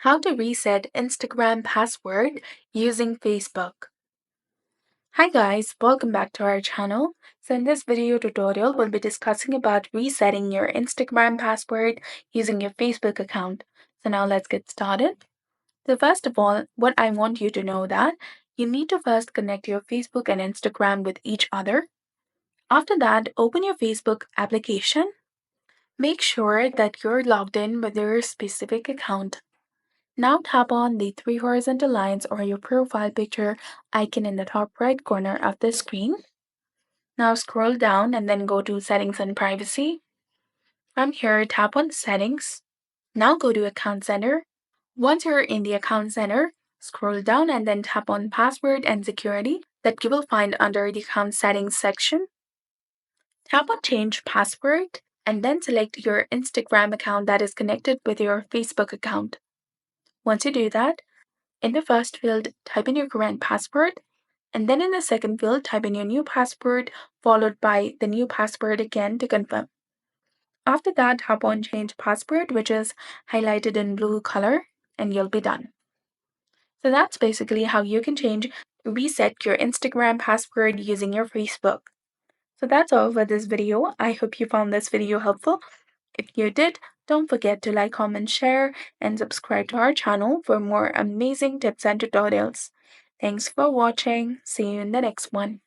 How to reset Instagram password using Facebook. Hi guys, welcome back to our channel. So in this video tutorial, we'll be discussing about resetting your Instagram password using your Facebook account. So now let's get started. So first of all, what I want you to know that you need to first connect your Facebook and Instagram with each other. After that, open your Facebook application. Make sure that you're logged in with your specific account. Now tap on the three horizontal lines or your profile picture icon in the top right corner of the screen. Now scroll down and then go to Settings and Privacy. From here, tap on Settings. Now go to Account Center. Once you're in the Account Center, scroll down and then tap on Password and Security that you will find under the Account Settings section. Tap on Change Password and then select your Instagram account that is connected with your Facebook account. Once you do that, in the first field, type in your current password, and then in the second field, type in your new password, followed by the new password again to confirm. After that, tap on Change Password, which is highlighted in blue color, and you'll be done. So that's basically how you can reset your Instagram password using your Facebook. So that's all for this video. I hope you found this video helpful. If you did, don't forget to like, comment, share, and subscribe to our channel for more amazing tips and tutorials. Thanks for watching. See you in the next one.